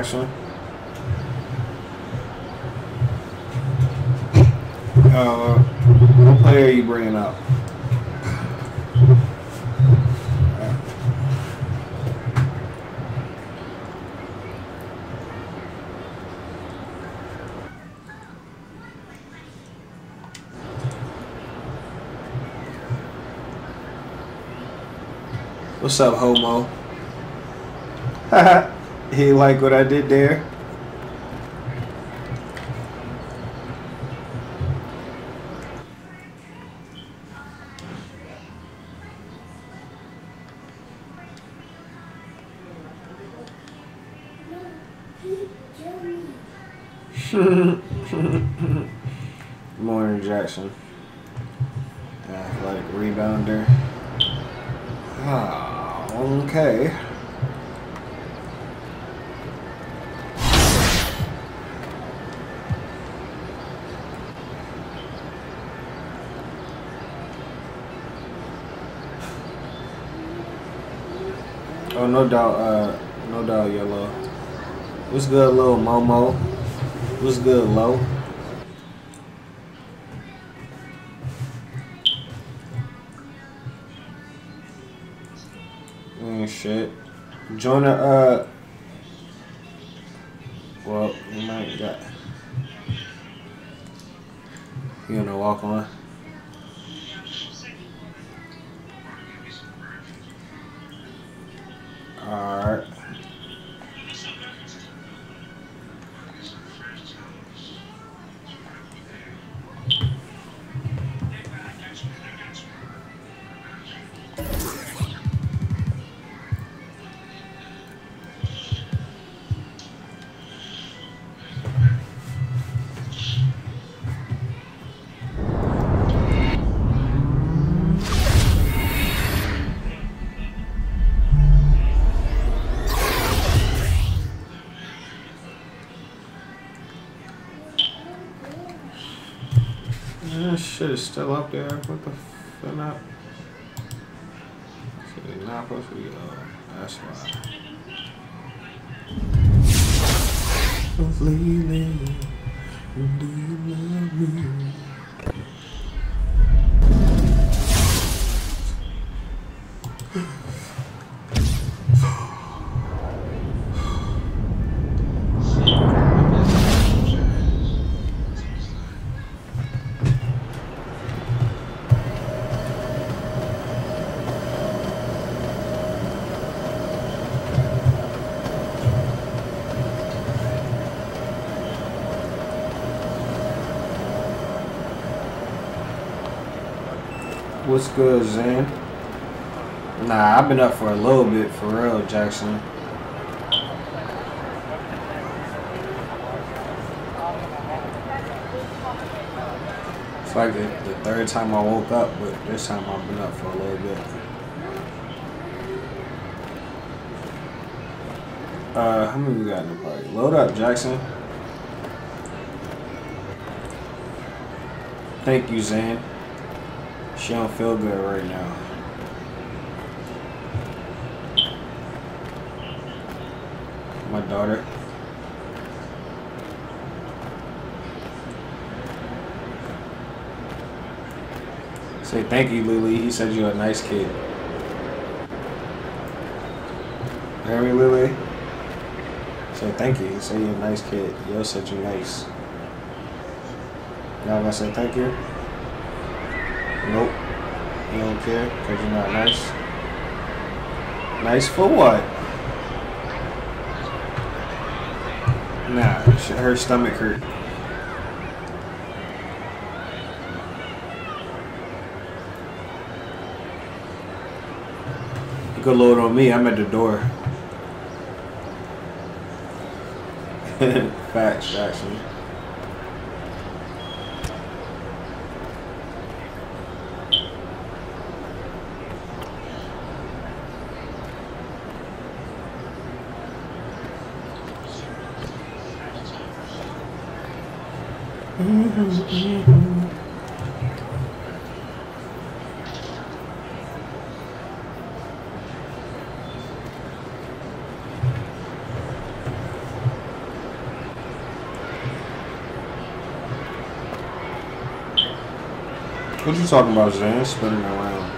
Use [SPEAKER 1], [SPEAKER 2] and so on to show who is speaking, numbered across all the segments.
[SPEAKER 1] Jackson. What player are you bringing up? What's up, homo? He like what I did there? Morning, Jackson. Athletic rebounder. Ah, okay. Oh, no doubt, yellow. What's good, little Momo? What's good, low? Shit. Join the, well, you might got, you gonna walk on? Alright. Shit is still up there. What the fuck not? Shit is not supposed to be that's why. Completely, do you love me? What's good, Zan? Nah, I've been up for a little bit, for real, Jackson. It's like the third time I woke up, but this time I've been up for a little bit. How many we got in the party? Load up, Jackson. Thank you, Zan. She don't feel good right now. My daughter. Say thank you, Lily. He said you're a nice kid. Hear me, Lily? Say thank you. He said you're a nice kid. Yo said you're nice. Y'all gonna say thank you? Nope. You don't care because you're not nice. Nice for what? Nah, her stomach hurt. You could load on me. I'm at the door. Facts, actually. What you talking about, Zan? Spinning around.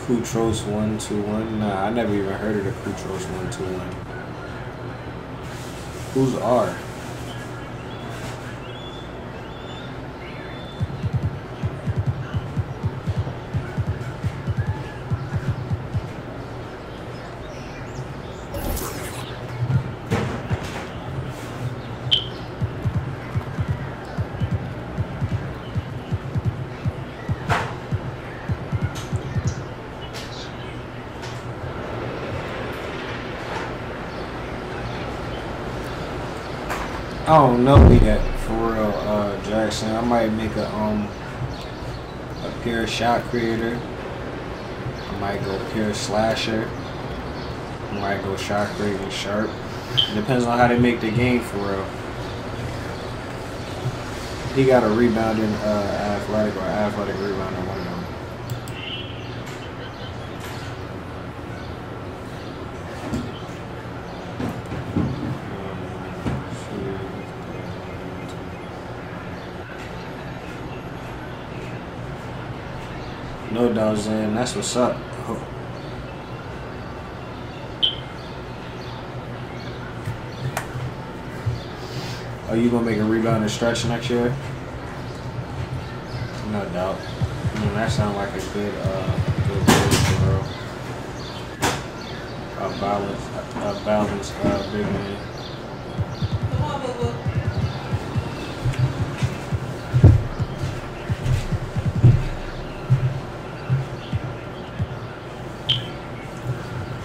[SPEAKER 1] Kutros 121. Nah, I never even heard of the Kutros 121. Who's R? I don't know yet, for real, Jackson. I might make a pure shot creator. I might go pure slasher. I might go shot creating sharp. It depends on how they make the game, for real. He got a rebounding athletic or athletic rebound on one of them. No doubt, Zan. That's what's up. Are you gonna make a rebound and stretch next year? No doubt. I mean, that sounds like a good for real. A balanced big man.
[SPEAKER 2] Come on, boo boo.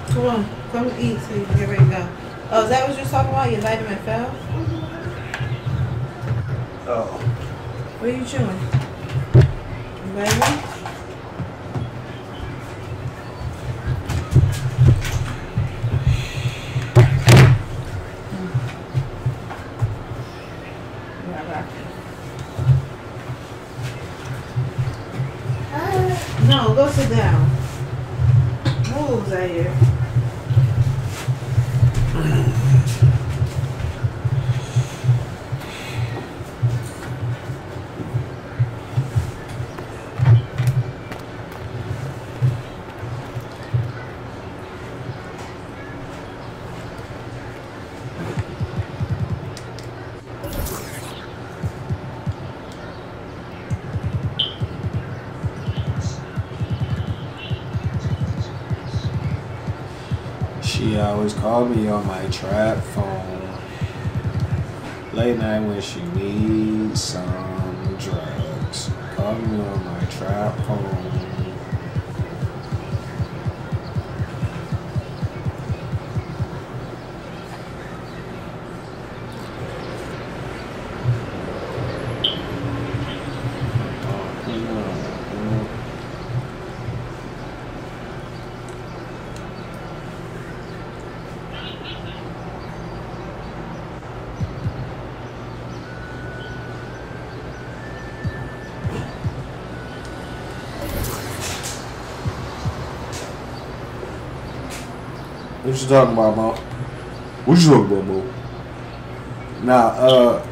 [SPEAKER 2] Come on, come eat so you can get ready to go. Oh, is that what you're talking about? Your vitamin fell?
[SPEAKER 1] Oh.
[SPEAKER 2] What are you chewing? Vitamin? No, go sit down. Move, Zaire.
[SPEAKER 1] She always called me on my trap phone. Late night when she needs some drugs. Call me on my trap phone. What you talking about, Mo? What you talking about, Mo? Nah,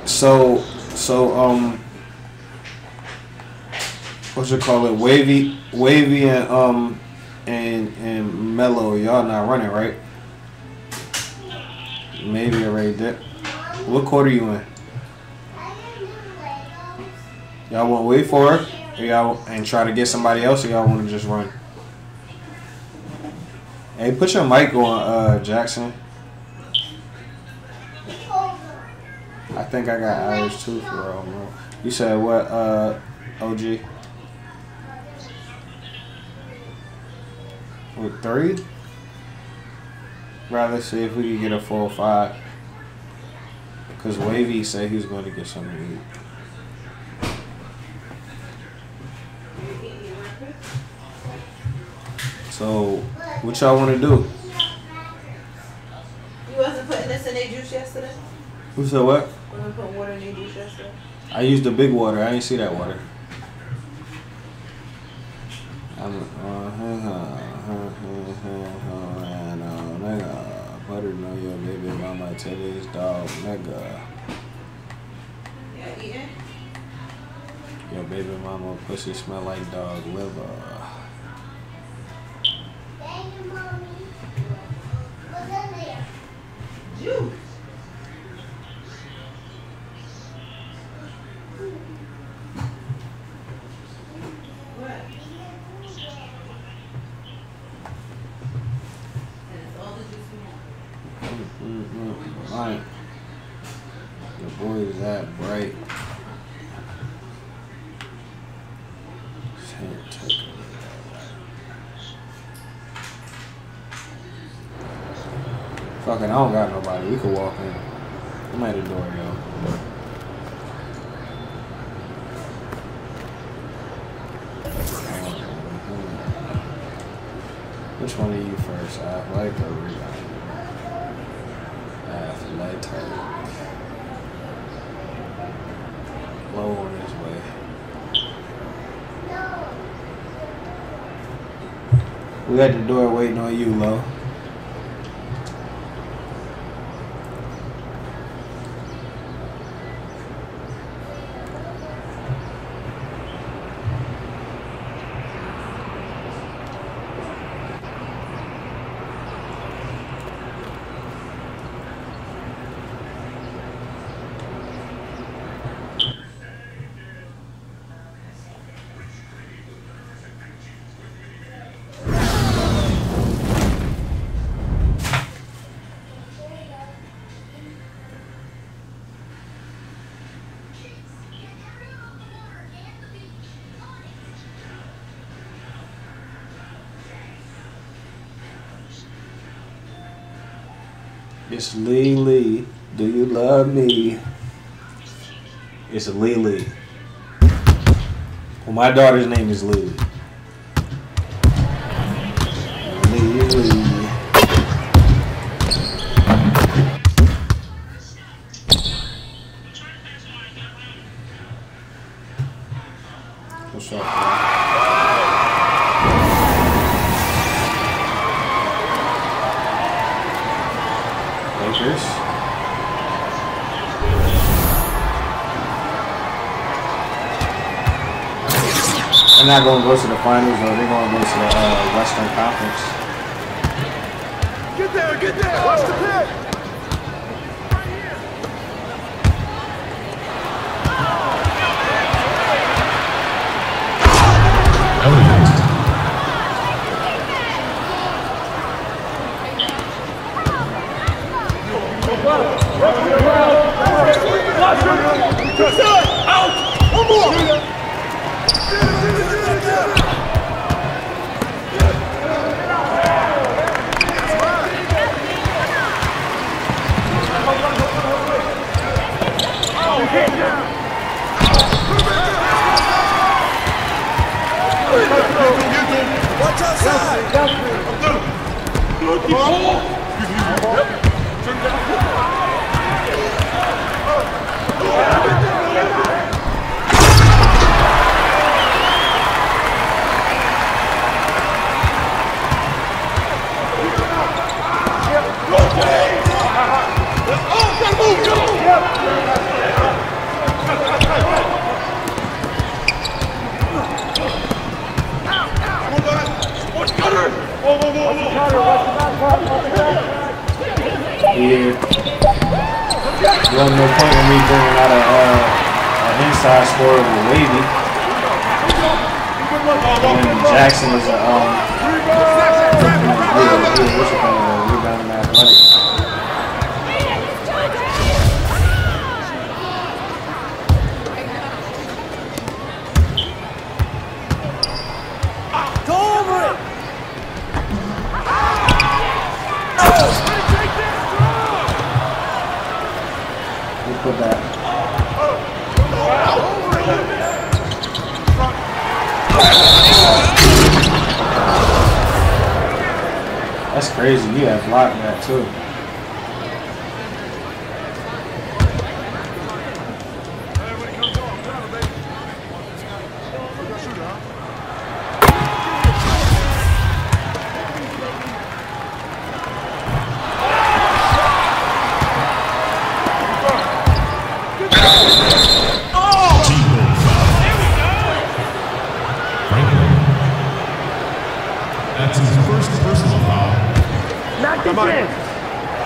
[SPEAKER 1] so, what you call it? Wavy and Mellow, y'all not running, right? Maybe already did. What quarter you in? Y'all want to wait for her? Or y'all and try to get somebody else, or y'all want to just run? Hey, put your mic on, Jackson. I think I got Irish too for real, bro. You said what, OG? With 3? Rather see if we can get a 4 or 5. Cause Wavy said he was going to get something to eat. So, what y'all want to do?
[SPEAKER 2] You wasn't putting this in their juice yesterday?
[SPEAKER 1] Who said what?
[SPEAKER 2] We were putting water in their juice yesterday.
[SPEAKER 1] I used the big water. I didn't see that water. Butter know your baby mama titties, dog, nigga.
[SPEAKER 2] Yeah, eating?
[SPEAKER 1] Your baby mama pussy smell like dog liver.
[SPEAKER 2] Juice. What? And it's all the juice we want.
[SPEAKER 1] Right. The boy is that bright. Fucking, I don't got nobody. We could walk in. I'm at the door, yo. Which one of you first? Athletic or rebound? Athletic. Low on his way. We at the door waiting on you, Lo. It's Lily. Do you love me? It's Lily. Well, my daughter's name is Lily. Lily. What's up, bro? Lakers. They're not going to go to the finals, though. They're going to go to the Western Conference.
[SPEAKER 3] Get there, get there! Watch the pit! Watch outside!
[SPEAKER 1] Yeah. There's no point in me bringing out an inside scorer with Wavy. And Jackson is a rebounding athletic.
[SPEAKER 3] Go over it!
[SPEAKER 1] We'll put that. That's crazy. You have blocked that too.
[SPEAKER 4] That's his first personal foul.
[SPEAKER 3] Come on.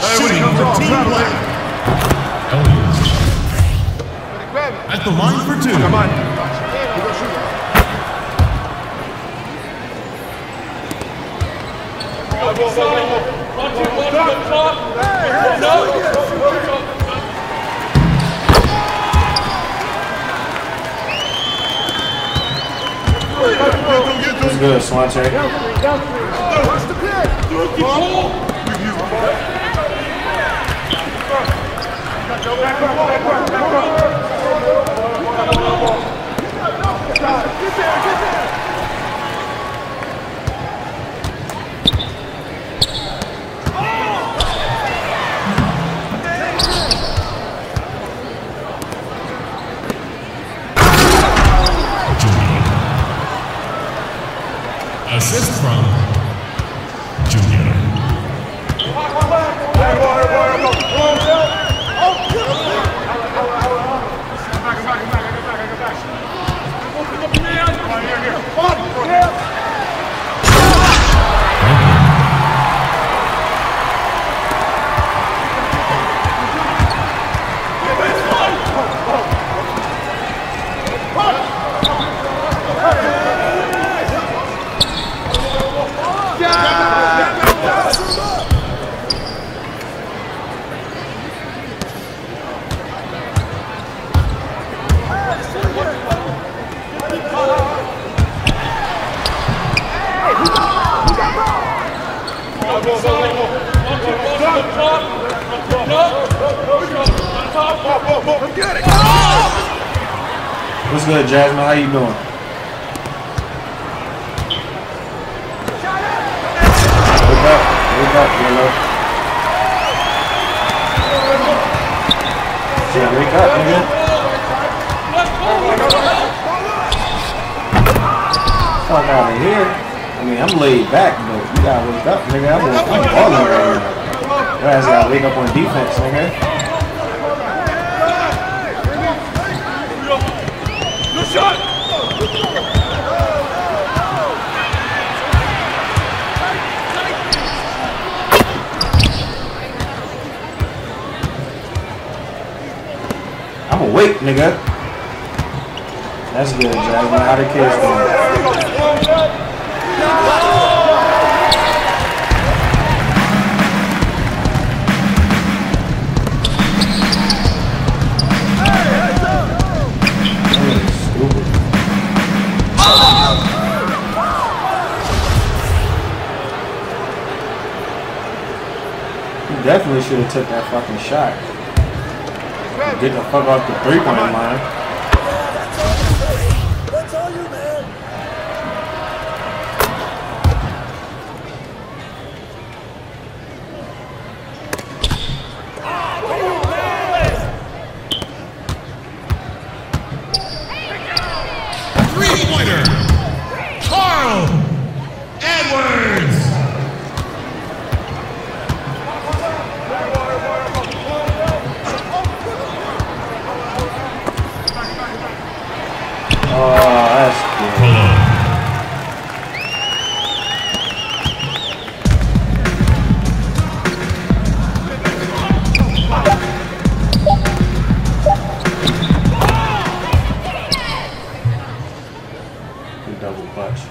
[SPEAKER 4] Shooting for Team Black. Elliott. At the line for two.
[SPEAKER 3] Come on.
[SPEAKER 1] That's good, Swante.
[SPEAKER 3] Watch the pit.
[SPEAKER 4] Assist from Junior.
[SPEAKER 1] What's good, Jasmine? How you doing? Wake up, Yellow. Shit, wake up, nigga. Fuck out of here. I mean, I'm laid back, but you gotta wake up, nigga. I'm balling right here. Your ass gotta wake up on defense, nigga. I'm awake, nigga. That's good, Jasmine. How the kids doing? He definitely should have took that fucking shot. Get the fuck off the 3-point line.
[SPEAKER 3] That's all you, man.
[SPEAKER 4] Three-pointer. Carl Edwards.
[SPEAKER 1] Oh, that's good. Double clutch.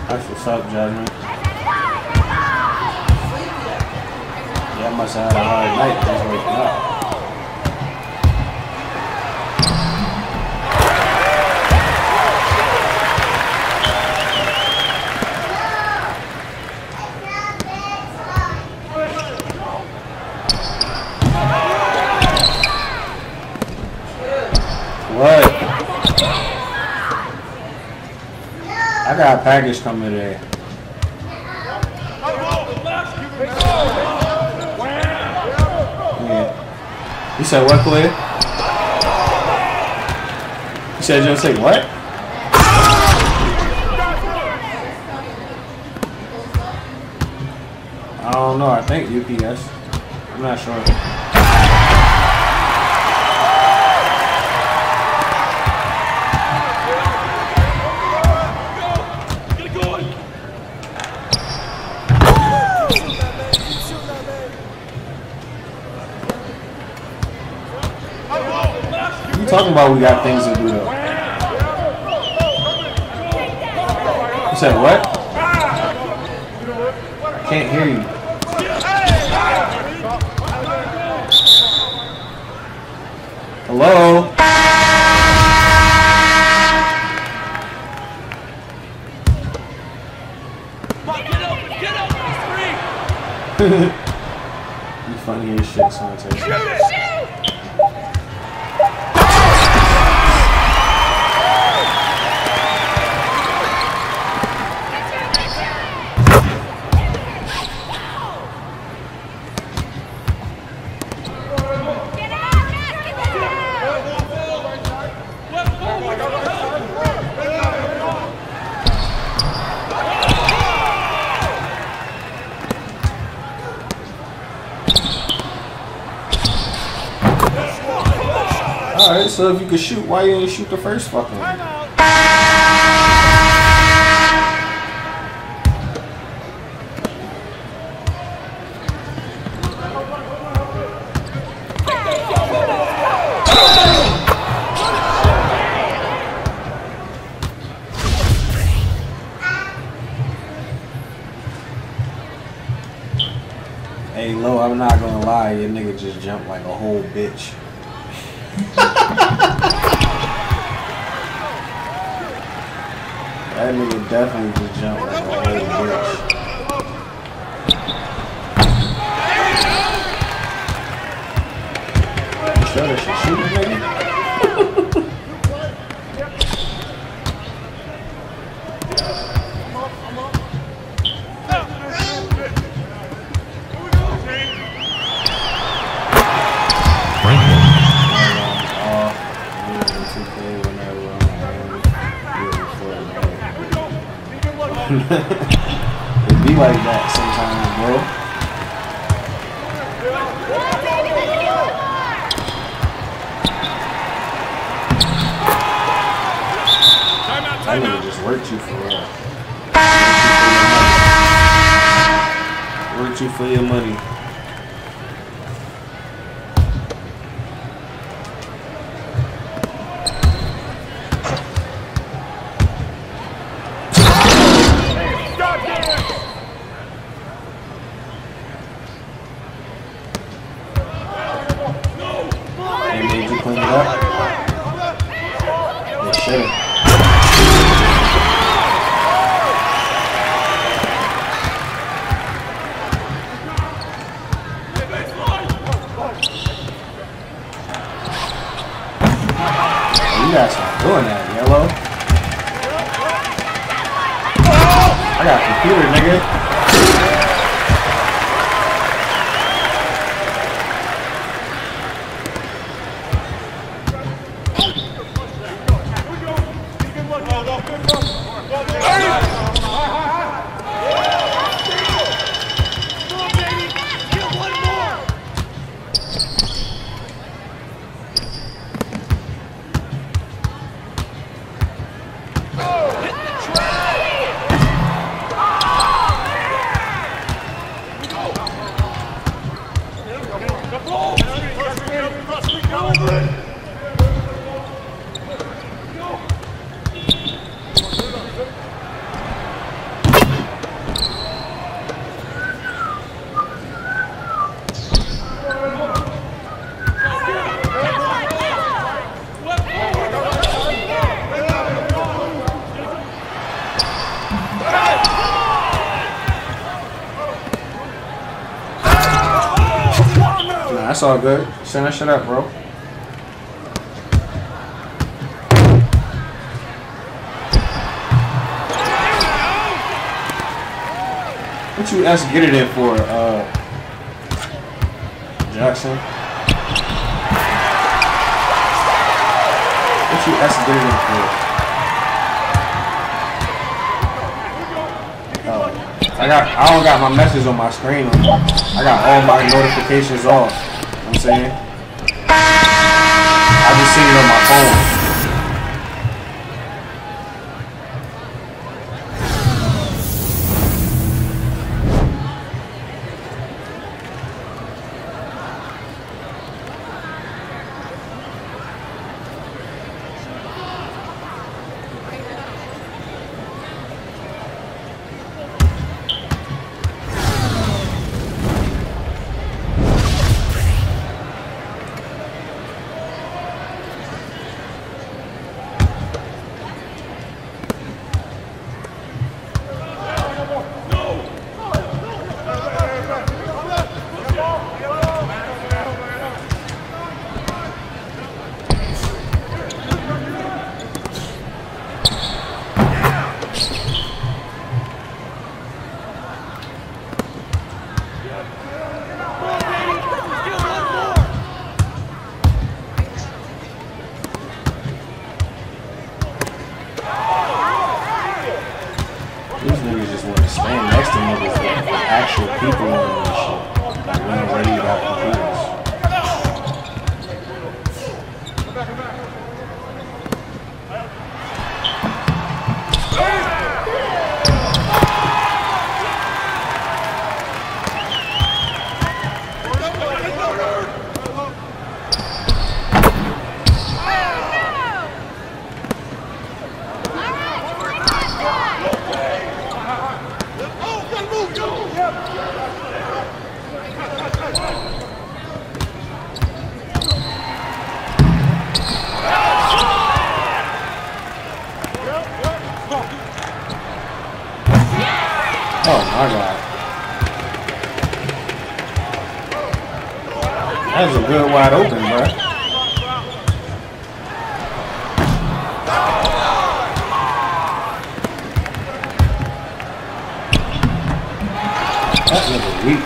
[SPEAKER 1] That's what's up, Jasmine. Yeah, I must have had a hard night just waking up. What? I got a package coming today. Yeah. You said what, Clay? You said you're gonna say what? I don't know. I think UPS. I'm not sure. Talking about we got things to do though. You said what? I can't hear you. Hello? You funny as shit, Sante. Alright, so if you could shoot, why you didn't shoot the first fucking one? Hey, Lo, I'm not gonna lie, your nigga just jumped like a whole bitch. That nigga definitely just jumped like a whole bitch. You sure that she shooting, nigga? It be like that sometimes, bro. I nigga just worked you for real. you for your money. They made you clean it up. They should've. You gotta stop doing that, yellow. I got a computer, nigga. That's all good. Send that shit up, bro. What you ask get it in for, Jackson? What you ask get it in for? I don't got my message on my screen. I got all my notifications off. You know what I'm saying? I just seen it on my phone. These niggas just want to stand next to niggas with actual people on this shit. Like, we ain't ready about computers. Oh my god. That was a good wide open, bro. That nigga weak.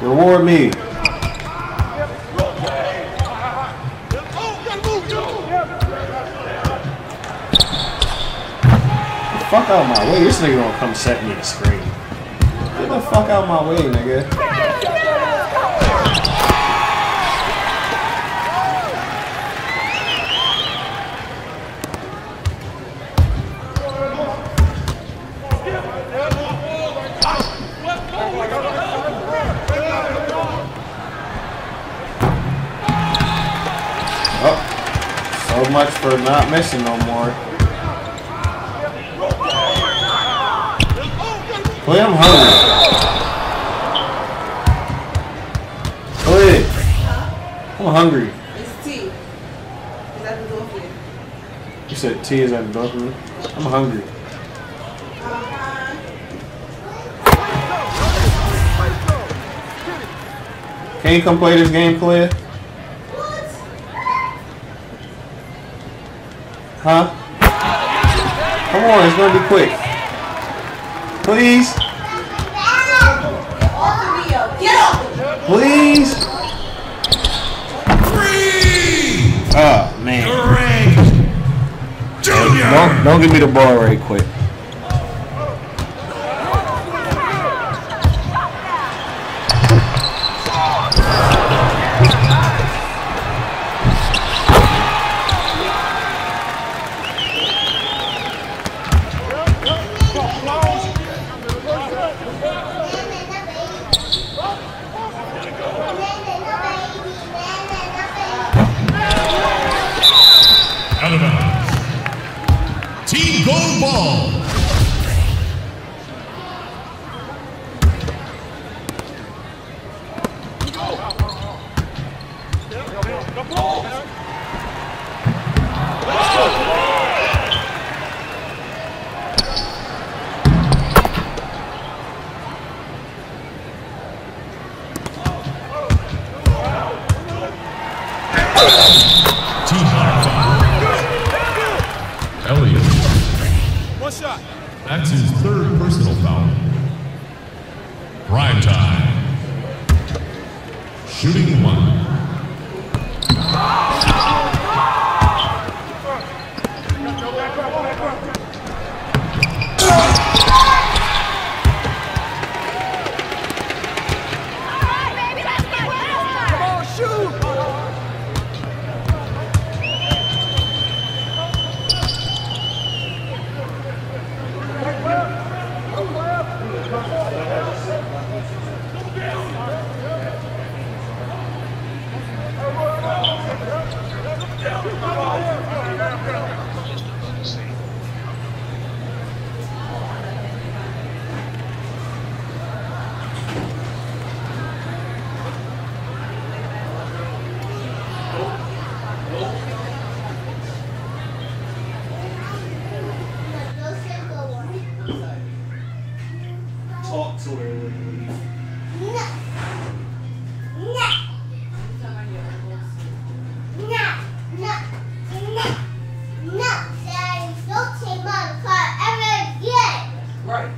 [SPEAKER 1] Reward me. Fuck out my way. This nigga gonna come set me a screen. Get the fuck out of my way, nigga. Oh, so much for not missing no more. Boy, I'm hungry. Boy, I'm hungry.
[SPEAKER 2] It's tea. Is that the door for you?
[SPEAKER 1] You said tea is at the door for me? I'm hungry. Can you come play this game, Kalia? Huh? Come on, it's gonna be quick. Please. Please.
[SPEAKER 4] Three.
[SPEAKER 1] Oh man.
[SPEAKER 4] Greg Jr.
[SPEAKER 1] Don't give me the ball right quick.
[SPEAKER 4] Out of bounds. Team gold ball. Team foul. Elliott.
[SPEAKER 3] One shot.
[SPEAKER 4] That's his third personal foul. Prime time. Shooting one.
[SPEAKER 3] Come on, shoot.
[SPEAKER 1] Talk to her.
[SPEAKER 2] Right.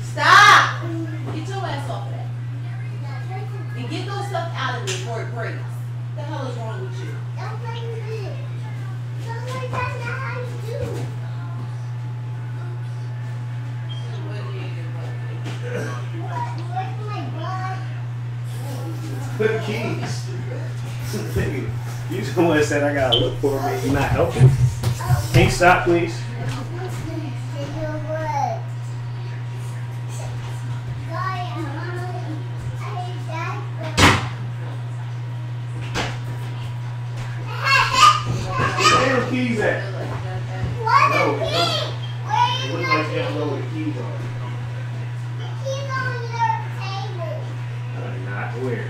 [SPEAKER 2] Stop! Get your ass off of that. And get those stuff out of there before it breaks. What the hell is wrong with you?
[SPEAKER 1] Put the keys. You the one that said I gotta look for me. You're not helping. Can you stop, please? Where the keys at? No, it looks like you don't know where the keys are. Not where?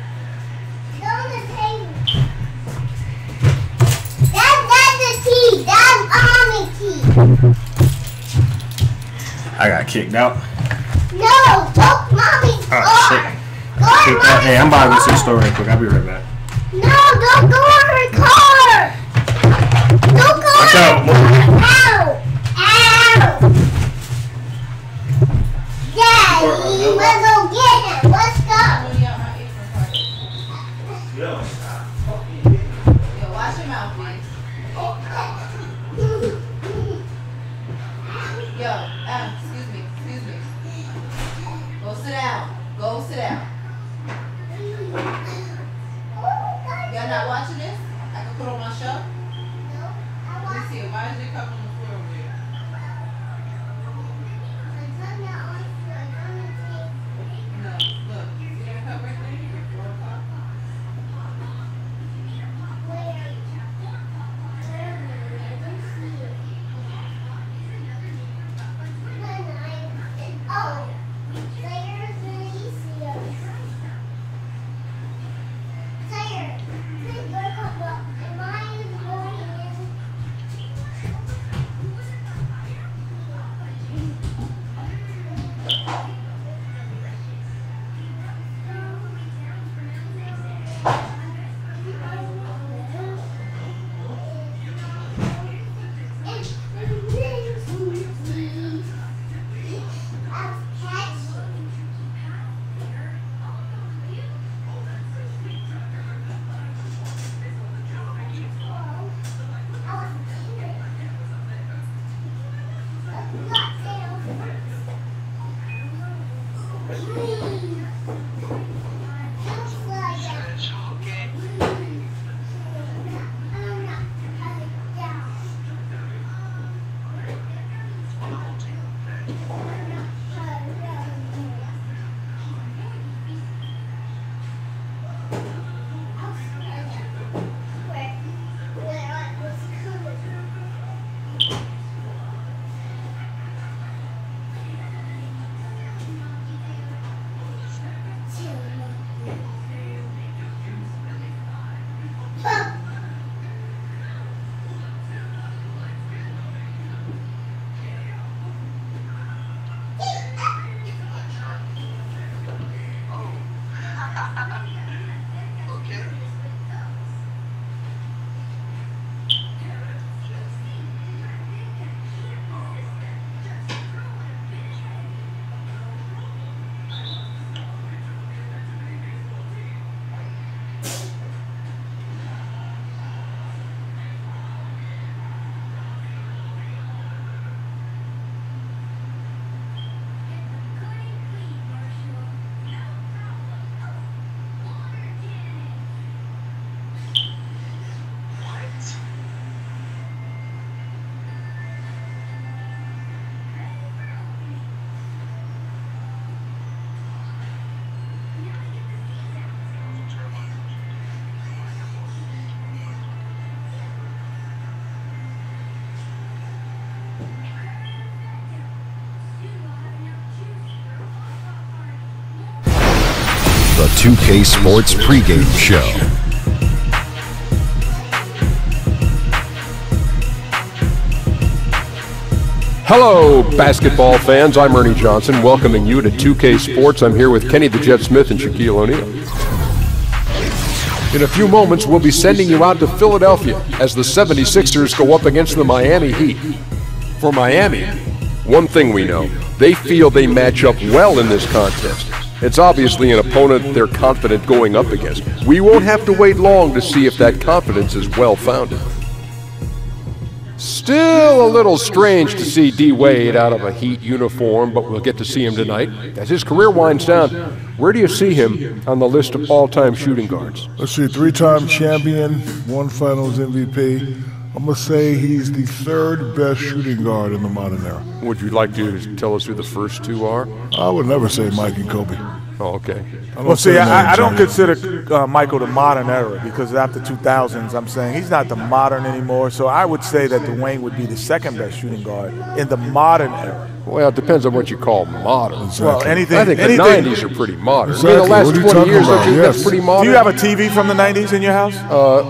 [SPEAKER 1] I got kicked out.
[SPEAKER 5] No, don't mommy's
[SPEAKER 1] Oh
[SPEAKER 5] car.
[SPEAKER 1] shit.
[SPEAKER 5] Go on
[SPEAKER 1] Kicked out. Hey, I'm about to go to the store real quick. I'll be right back.
[SPEAKER 5] No, don't go on her car.
[SPEAKER 6] 2K Sports pregame show.
[SPEAKER 7] Hello, basketball fans. I'm Ernie Johnson, welcoming you to 2K Sports. I'm here with Kenny the Jet Smith and Shaquille O'Neal. In a few moments, we'll be sending you out to Philadelphia as the 76ers go up against the Miami Heat. For Miami, one thing we know, they feel they match up well in this contest. It's obviously an opponent they're confident going up against. We won't have to wait long to see if that confidence is well-founded. Still a little strange to see D. Wade out of a Heat uniform, but we'll get to see him tonight. As his career winds down, where do you see him on the list of all-time shooting guards?
[SPEAKER 8] Let's see, 3-time champion, 1 Finals MVP. I'm going to say he's the 3rd best shooting guard in the modern era.
[SPEAKER 7] Would you like to tell us who the first 2 are?
[SPEAKER 8] I would never say Mike and Kobe.
[SPEAKER 7] Oh, okay.
[SPEAKER 9] Well, see, I don't consider Michael the modern era because after 2000s, I'm saying he's not the modern anymore. So I would say that Dwayne would be the 2nd best shooting guard in the modern era.
[SPEAKER 7] Well, it depends on what you call modern.
[SPEAKER 8] Exactly.
[SPEAKER 9] Well, anything.
[SPEAKER 7] I think the 90s are pretty modern.
[SPEAKER 8] Exactly.
[SPEAKER 7] I mean, the last
[SPEAKER 8] What are you
[SPEAKER 7] 20
[SPEAKER 8] talking
[SPEAKER 7] years,
[SPEAKER 8] about?
[SPEAKER 7] don't you think that's pretty modern?
[SPEAKER 9] Do you have a TV from the 90s in your house?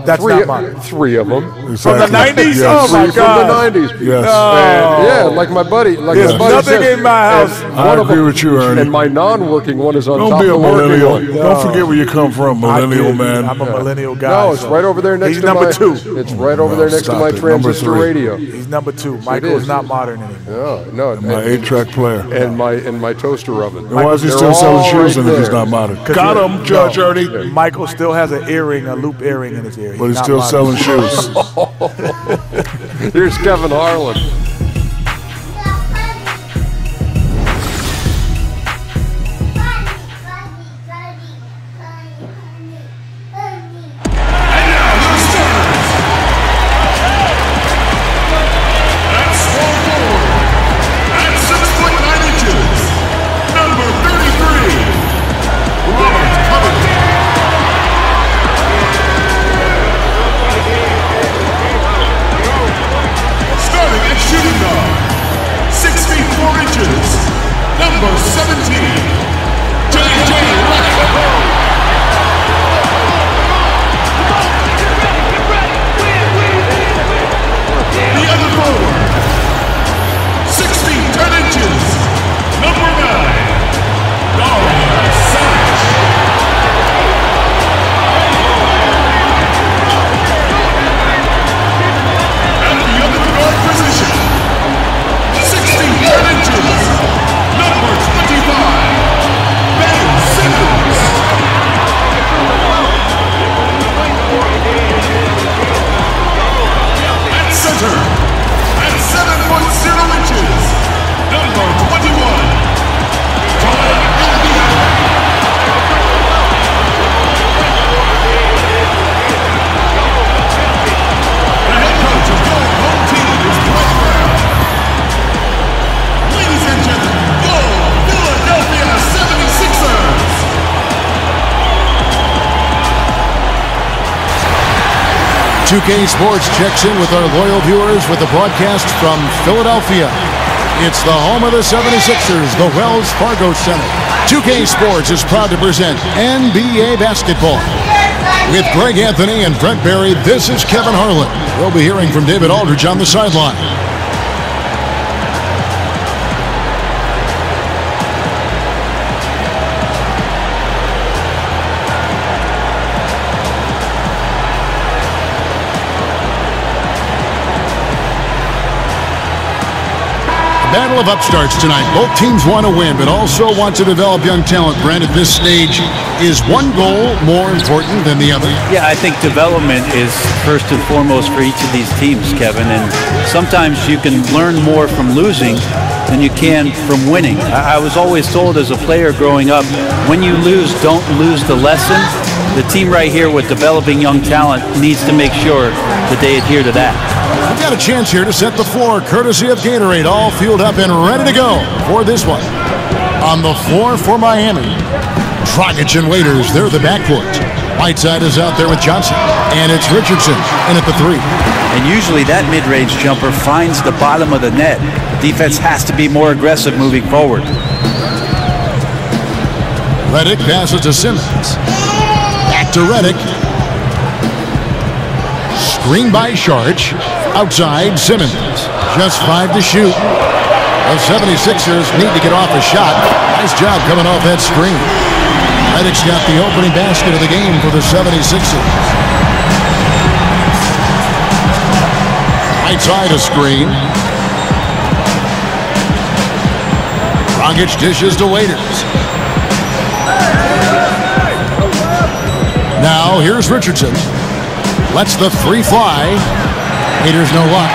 [SPEAKER 9] That's
[SPEAKER 7] three,
[SPEAKER 9] not modern.
[SPEAKER 7] 3 of them.
[SPEAKER 8] Exactly.
[SPEAKER 9] From the 90s?
[SPEAKER 8] Yes.
[SPEAKER 9] Oh, my
[SPEAKER 7] 3
[SPEAKER 9] God.
[SPEAKER 7] from the 90s.
[SPEAKER 8] Yes.
[SPEAKER 9] No.
[SPEAKER 7] Yeah, like my buddy. Like
[SPEAKER 9] There's
[SPEAKER 7] my buddy
[SPEAKER 9] nothing
[SPEAKER 7] says,
[SPEAKER 9] in my house.
[SPEAKER 7] and
[SPEAKER 8] I
[SPEAKER 7] one of
[SPEAKER 8] agree
[SPEAKER 7] them-
[SPEAKER 8] with you, Ernie.
[SPEAKER 7] And my non-working one is on
[SPEAKER 8] Don't
[SPEAKER 7] top
[SPEAKER 8] be
[SPEAKER 7] of
[SPEAKER 8] a
[SPEAKER 7] the working
[SPEAKER 8] millennial.
[SPEAKER 7] one.
[SPEAKER 8] Don't forget where you come from, millennial
[SPEAKER 9] I did.
[SPEAKER 8] man.
[SPEAKER 9] I'm a millennial guy.
[SPEAKER 7] No, it's
[SPEAKER 9] so
[SPEAKER 7] right over there next
[SPEAKER 9] he's
[SPEAKER 7] to
[SPEAKER 9] number
[SPEAKER 7] my...
[SPEAKER 9] 2.
[SPEAKER 7] It's right over there next to
[SPEAKER 8] stop
[SPEAKER 7] my
[SPEAKER 8] it. Number
[SPEAKER 7] transistor
[SPEAKER 8] 3.
[SPEAKER 7] radio.
[SPEAKER 9] He's number 2. Michael
[SPEAKER 7] is.
[SPEAKER 9] is not modern anymore.
[SPEAKER 7] No,
[SPEAKER 8] My 8-track player.
[SPEAKER 7] and my toaster oven.
[SPEAKER 8] And why is he
[SPEAKER 7] They're
[SPEAKER 8] still selling
[SPEAKER 7] all
[SPEAKER 8] shoes
[SPEAKER 7] right
[SPEAKER 8] and if he's
[SPEAKER 7] there.
[SPEAKER 8] not modern? Got him, Judge Ernie.
[SPEAKER 9] Michael still has an earring, a loop earring in his ear.
[SPEAKER 8] But he's
[SPEAKER 9] not
[SPEAKER 8] still
[SPEAKER 9] modern.
[SPEAKER 8] selling shoes.
[SPEAKER 7] Here's Kevin Harlan.
[SPEAKER 10] UK Sports checks in with our loyal viewers with the broadcast from Philadelphia. It's the home of the 76ers, the Wells Fargo Center. 2K Sports is proud to present NBA basketball. With Greg Anthony and Brent Barry, this is Kevin Harlan. We'll be hearing from David Aldridge on the sideline. Battle of upstarts tonight. Both teams want to win, but also want to develop young talent. Brent, at this stage, is one goal more important than the other?
[SPEAKER 11] Yeah, I think development is first and foremost for each of these teams, Kevin. And sometimes you can learn more from losing than you can from winning. I was always told as a player growing up, when you lose, don't lose the lesson. The team right here with developing young talent needs to make sure that they adhere to that.
[SPEAKER 10] We've got a chance here to set the floor, courtesy of Gatorade, all fueled up and ready to go for this one. On the floor for Miami, Dragic and Waiters, they're the backcourt. Whiteside is out there with Johnson, and it's Richardson in at the 3.
[SPEAKER 11] And usually that mid-range jumper finds the bottom of the net. Defense has to be more aggressive moving forward.
[SPEAKER 10] Reddick passes to Simmons. Back to Reddick. Screen by Sharch. Outside, Simmons. Just 5 to shoot. The 76ers need to get off a shot. Nice job coming off that screen. Reddick's got the opening basket of the game for the 76ers. Right side a screen. Dragic dishes to Waiters. Now here's Richardson. Lets the 3 fly. Waiters no luck.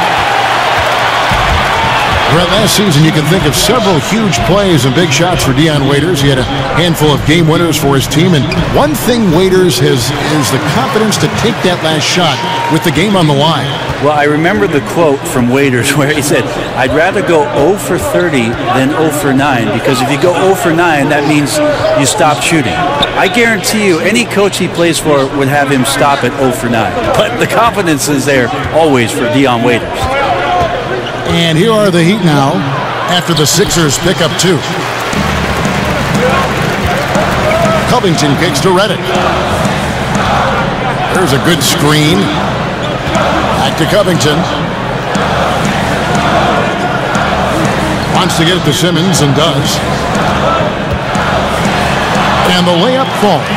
[SPEAKER 10] Brett, last season you can think of several huge plays and big shots for Dion Waiters. He had a handful of game winners for his team, and one thing Waiters has is the confidence to take that last shot with the game on the line.
[SPEAKER 11] Well, I remember the quote from Waiters where he said, "I'd rather go 0 for 30 than 0 for 9, because if you go 0 for 9, that means you stop shooting." I guarantee you any coach he plays for would have him stop at 0 for 9. But the confidence is there always for Dion Waiters.
[SPEAKER 10] And here are the Heat now after the Sixers pick up 2. Covington kicks to Reddick. There's a good screen. Back to Covington. Wants to get it to Simmons and does. And the layup falls.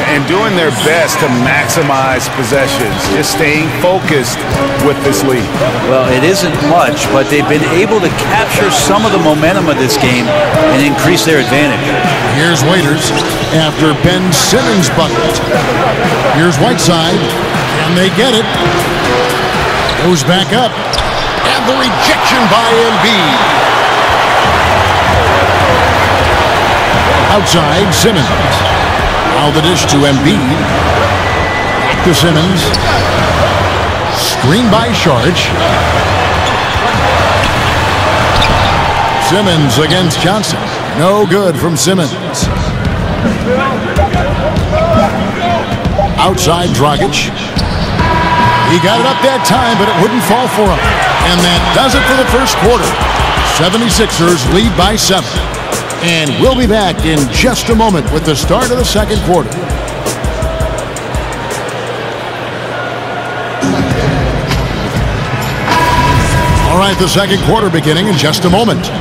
[SPEAKER 12] And doing their best to maximize possessions, just staying focused with this lead.
[SPEAKER 11] Well, it isn't much, but they've been able to capture some of the momentum of this game and increase their advantage.
[SPEAKER 10] Here's Waiters after Ben Simmons' bucket. Here's Whiteside, and they get it. Goes back up, and the rejection by Embiid. Outside, Simmons. Now the dish to Embiid. Back to Simmons. Screen by Sharch. Simmons against Johnson. No good from Simmons. Outside Dragic. He got it up that time, but it wouldn't fall for him. And that does it for the first quarter. 76ers lead by 7. And we'll be back in just a moment with the start of the second quarter. All right, the second quarter beginning in just a moment.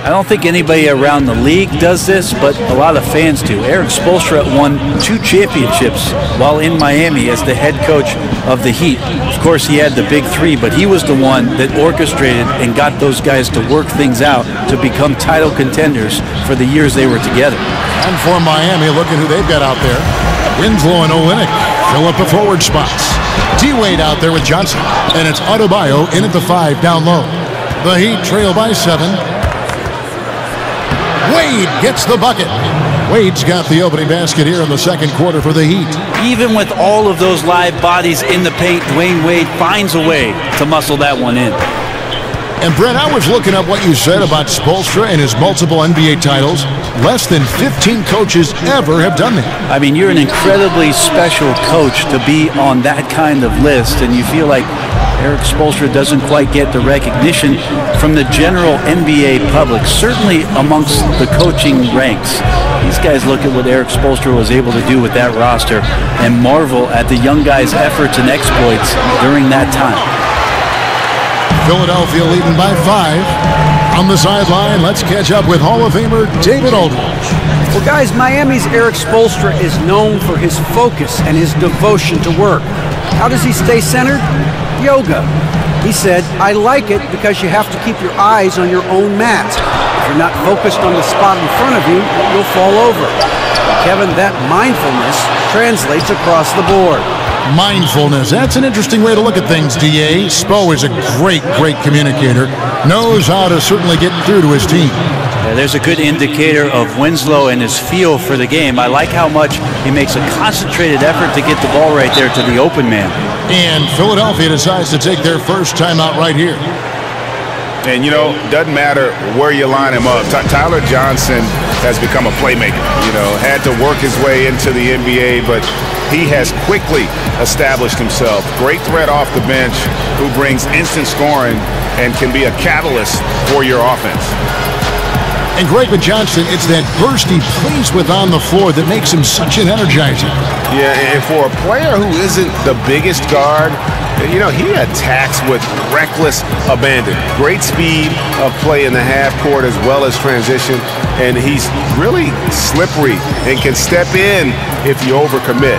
[SPEAKER 11] I don't think anybody around the league does this, but a lot of fans do. Eric Spoelstra won 2 championships while in Miami as the head coach of the Heat. Of course, he had the big 3, but he was the one that orchestrated and got those guys to work things out to become title contenders for the years they were together.
[SPEAKER 10] And for Miami, look at who they've got out there. Winslow and Olynyk fill up the forward spots. T-Wade out there with Johnson, and it's Adebayo in at the 5 down low. The Heat trail by 7. Wade gets the bucket. Wade's got the opening basket here in the second quarter for the Heat.
[SPEAKER 11] Even with all of those live bodies in the paint, Dwayne Wade finds a way to muscle that one in.
[SPEAKER 10] And Brett, I was looking up what you said about Spoelstra and his multiple NBA titles. Less than 15 coaches ever have done that.
[SPEAKER 11] I mean, you're an incredibly special coach to be on that kind of list, and you feel like Eric Spoelstra doesn't quite get the recognition from the general NBA public, certainly amongst the coaching ranks. These guys look at what Eric Spoelstra was able to do with that roster and marvel at the young guys' efforts and exploits during that time.
[SPEAKER 10] Philadelphia leading by 5. On the sideline, let's catch up with Hall of Famer David Aldridge.
[SPEAKER 13] Well, guys, Miami's Eric Spoelstra is known for his focus and his devotion to work. How does he stay centered? Yoga. He said, "I like it because you have to keep your eyes on your own mat. If you're not focused on the spot in front of you, you'll fall over." Kevin, that mindfulness translates across the board.
[SPEAKER 10] Mindfulness. That's an interesting way to look at things, D.A. Spo is a great communicator. Knows how to certainly get through to his team.
[SPEAKER 11] Yeah, there's a good indicator of Winslow and his feel for the game. I like how much he makes a concentrated effort to get the ball right there to the open man.
[SPEAKER 10] And Philadelphia decides to take their first timeout right here.
[SPEAKER 12] And, you know, doesn't matter where you line him up. Tyler Johnson has become a playmaker, had to work his way into the NBA, but he has quickly established himself. Great threat off the bench who brings instant scoring and can be a catalyst for your offense.
[SPEAKER 10] And Greg Johnson, it's that burst he plays with on the floor that makes him such an energizer.
[SPEAKER 12] Yeah, and for a player who isn't the biggest guard, you know, he attacks with reckless abandon. Great speed of play in the half court as well as transition, and he's really slippery and can step in if you overcommit.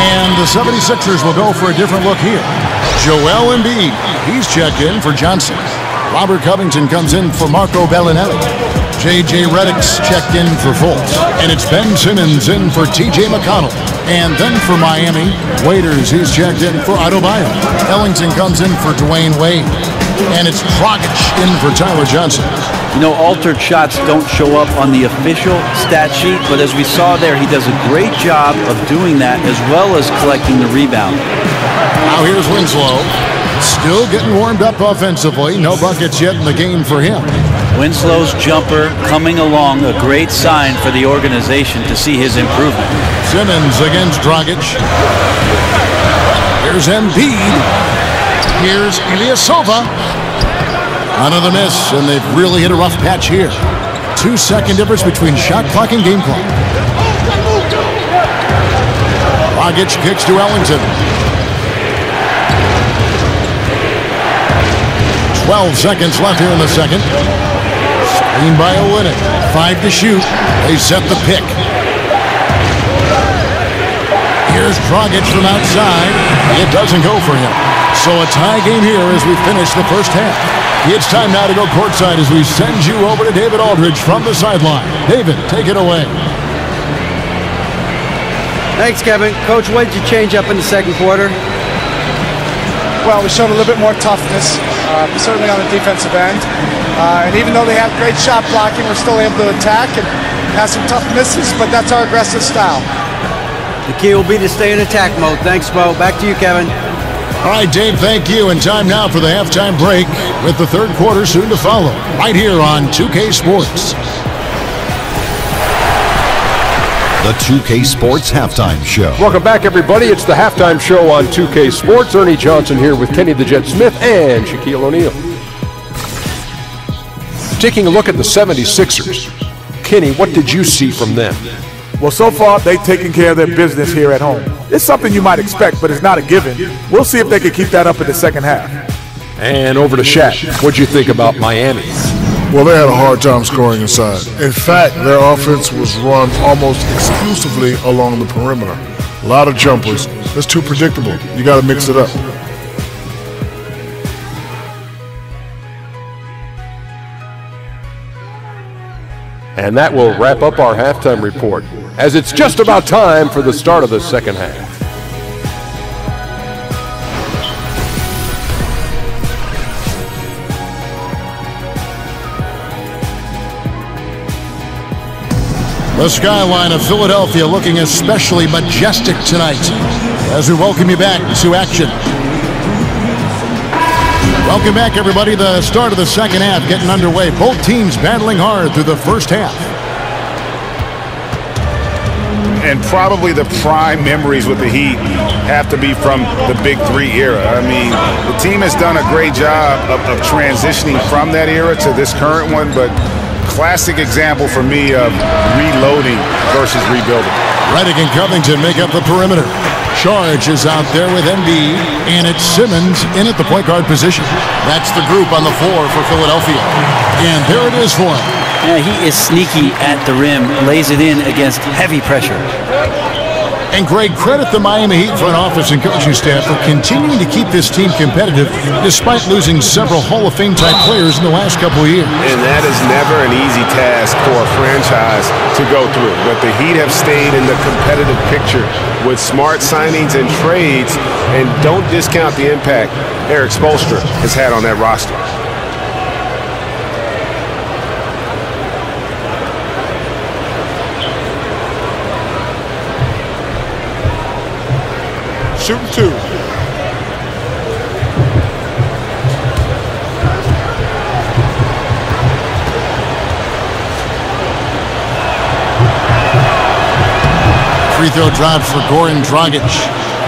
[SPEAKER 10] And the 76ers will go for a different look here. Joel Embiid, he's checked in for Johnson. Robert Covington comes in for Marco Bellinelli. J.J. Redick's checked in for Fultz. And it's Ben Simmons in for T.J. McConnell. And then for Miami, Waiters, he's checked in for Adebayo. Ellington comes in for Dwayne Wade. And it's Dragic in for Tyler Johnson.
[SPEAKER 11] You know, altered shots don't show up on the official stat sheet, but as we saw there, he does a great job of doing that as well as collecting the rebound.
[SPEAKER 10] Now here's Winslow. Still getting warmed up offensively. No buckets yet in the game for him.
[SPEAKER 11] Winslow's jumper coming along, a great sign for the organization to see his improvement.
[SPEAKER 10] Simmons against Dragic. Here's Embiid. Here's Ilyasova. Another miss, and they've really hit a rough patch here. 2-second difference between shot clock and game clock. Dragic kicks to Ellington. 12 seconds left here in the second. Screen by Olynyk. 5 to shoot. They set the pick. Here's Dragic from outside. It doesn't go for him. So a tie game here as we finish the first half. It's time now to go courtside as we send you over to David Aldridge from the sideline. David, take it away.
[SPEAKER 13] Thanks, Kevin. Coach, what did you change up in the second quarter?
[SPEAKER 14] Well, we showed a little bit more toughness, certainly on the defensive end. And even though they have great shot blocking, we're still able to attack and have some tough misses, but that's our aggressive style.
[SPEAKER 13] The key will be to stay in attack mode. Thanks, Bo. Back to you, Kevin.
[SPEAKER 10] All right, Dave, thank you. And time now for the halftime break with the third quarter soon to follow, right here on 2K Sports.
[SPEAKER 6] The 2K Sports Halftime Show.
[SPEAKER 7] Welcome back, everybody. It's the halftime show on 2K Sports. Ernie Johnson here with Kenny the Jet Smith and Shaquille O'Neal. Taking a look at the 76ers. Kenny, what did you see from them?
[SPEAKER 9] Well, so far, they've taken care of their business here at home. It's something you might expect, but it's not a given. We'll see if they can keep that up in the second half.
[SPEAKER 7] And over to Shaq. What'd you think about Miami?
[SPEAKER 8] Well, they had a hard time scoring inside. In fact, their offense was run almost exclusively along the perimeter. A lot of jumpers. That's too predictable. You got to mix it up.
[SPEAKER 7] And that will wrap up our halftime report, as it's just about time for the start of the second half.
[SPEAKER 10] The skyline of Philadelphia looking especially majestic tonight as we welcome you back to action. Welcome back, everybody. The start of the second half getting underway. Both teams battling hard through the first half.
[SPEAKER 12] And probably the prime memories with the Heat have to be from the Big Three era. I mean, the team has done a great job of transitioning from that era to this current one, but classic example for me of reloading versus rebuilding.
[SPEAKER 10] Redick and Covington make up the perimeter. Charge is out there with Embiid, and it's Simmons in at the point guard position. That's the group on the floor for Philadelphia. And there it is for him.
[SPEAKER 11] Yeah, he is sneaky at the rim, lays it in against heavy pressure.
[SPEAKER 10] And Greg, credit the Miami Heat front office and coaching staff for continuing to keep this team competitive despite losing several Hall of Fame type players in the last couple of years.
[SPEAKER 12] And that is never an easy task for a franchise to go through. But the Heat have stayed in the competitive picture with smart signings and trades, and don't discount the impact Eric Spoelstra has had on that roster.
[SPEAKER 9] shooting 2.
[SPEAKER 10] Free throw drops for Goran Dragic.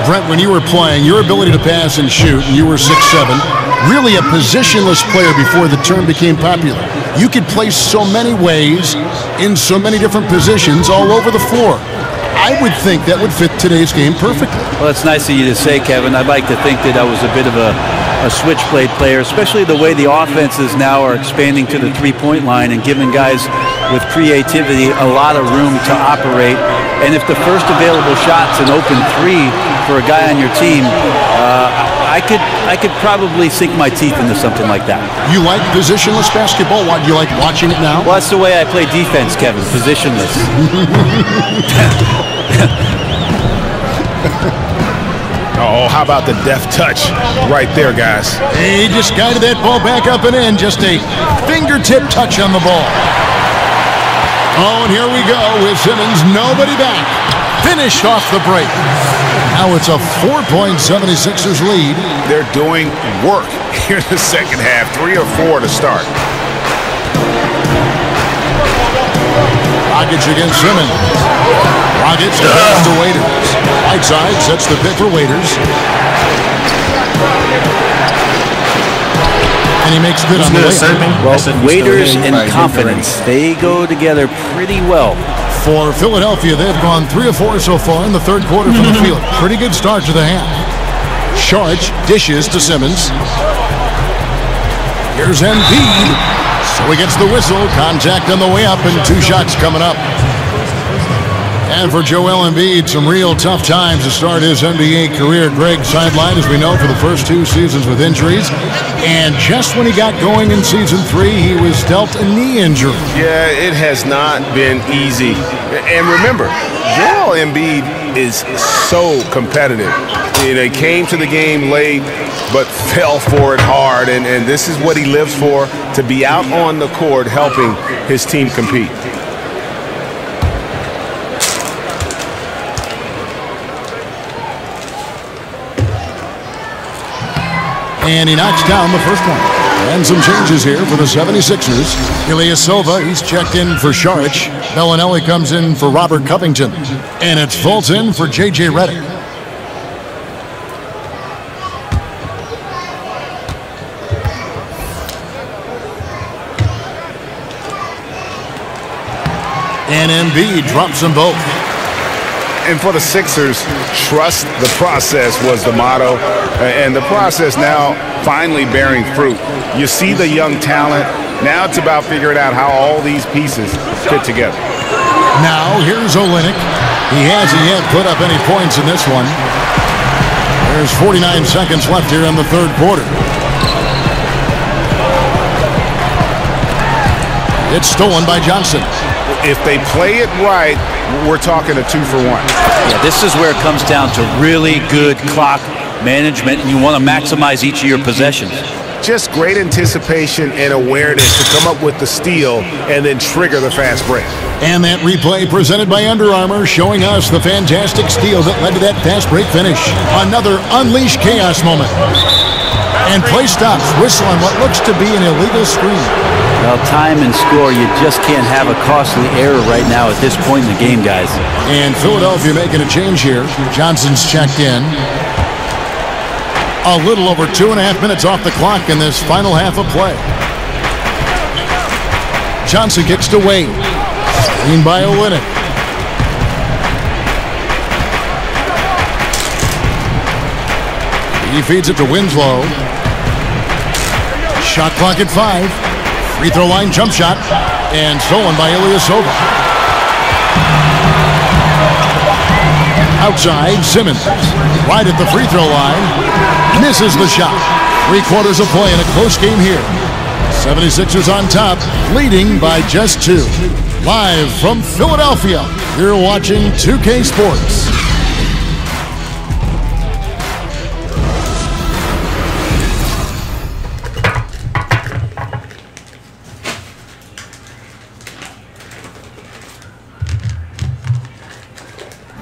[SPEAKER 10] Brent, when you were playing, your ability to pass and shoot, and you were 6'7", really a positionless player before the term became popular. You could play so many ways, in so many different positions, all over the floor. I would think that would fit today's game perfectly.
[SPEAKER 11] Well, it's nice of you to say, Kevin. I'd like to think that I was a bit of a switchblade player, especially the way the offenses now are expanding to the three-point line and giving guys with creativity a lot of room to operate. And if the first available shot's an open 3 for a guy on your team, I could probably sink my teeth into something like that.
[SPEAKER 10] You like positionless basketball? Do you like watching it now?
[SPEAKER 11] Well, that's the way I play defense, Kevin, positionless.
[SPEAKER 12] Oh, how about the deft touch right there, guys?
[SPEAKER 10] He just guided that ball back up and in. Just a fingertip touch on the ball. Oh, and here we go with Simmons. Nobody back. Finish off the break. Now it's a 4-point 76ers lead.
[SPEAKER 12] They're doing work here in the second half. 3 or 4 to start.
[SPEAKER 10] Dragic against Simmons. Dragic to pass to Waiters. Right side sets the pick for Waiters. And he makes good on the way.
[SPEAKER 11] Well, Waiters and confidence, they go together pretty well.
[SPEAKER 10] For Philadelphia, they've gone 3 of 4 so far in the third quarter from the field. Pretty good start to the half. Sharge dishes to Simmons. Here's Embiid. So he gets the whistle. Contact on the way up and 2 shots coming up. And for Joel Embiid, some real tough times to start his NBA career. Greg sidelined, as we know, for the first 2 seasons with injuries. And just when he got going in season 3, he was dealt a knee injury.
[SPEAKER 12] Yeah, it has not been easy. And remember, Joel Embiid is so competitive. He came to the game late, but fell for it hard. And this is what he lives for, to be out on the court helping his team compete.
[SPEAKER 10] And he knocks down the first one. And some changes here for the 76ers. Ilyasova, he's checked in for Saric. Bellinelli comes in for Robert Covington. And it's Fulton for J.J. Redick. And Embiid drops them both.
[SPEAKER 12] And for the Sixers, trust the process was the motto. And the process now finally bearing fruit. You see the young talent. Now it's about figuring out how all these pieces fit together.
[SPEAKER 10] Now here's Olynyk. He hasn't yet put up any points in this one. There's 49 seconds left here in the third quarter. It's stolen by Johnson.
[SPEAKER 12] If they play it right, we're talking a 2-for-1.
[SPEAKER 11] Yeah, this is where it comes down to really good clock management, and you want to maximize each of your possessions.
[SPEAKER 12] Just great anticipation and awareness to come up with the steal and then trigger the fast break.
[SPEAKER 10] And that replay presented by Under Armour, showing us the fantastic steal that led to that fast break finish. Another unleashed chaos moment. And play stops, whistle on what looks to be an illegal screen.
[SPEAKER 11] Well, time and score, you just can't have a costly error right now at this point in the game, guys.
[SPEAKER 10] And Philadelphia making a change here. Johnson's checked in. A little over 2.5 minutes off the clock in this final half of play. Johnson kicks to Wade. Screen by Olynyk. He feeds it to Winslow. Shot clock at 5. Free throw line jump shot. And stolen by Ilyasova. Outside, Simmons. Right at the free throw line. Misses the shot. 3/4 of play in a close game here. 76ers on top, leading by just 2. Live from Philadelphia, you're watching 2K Sports.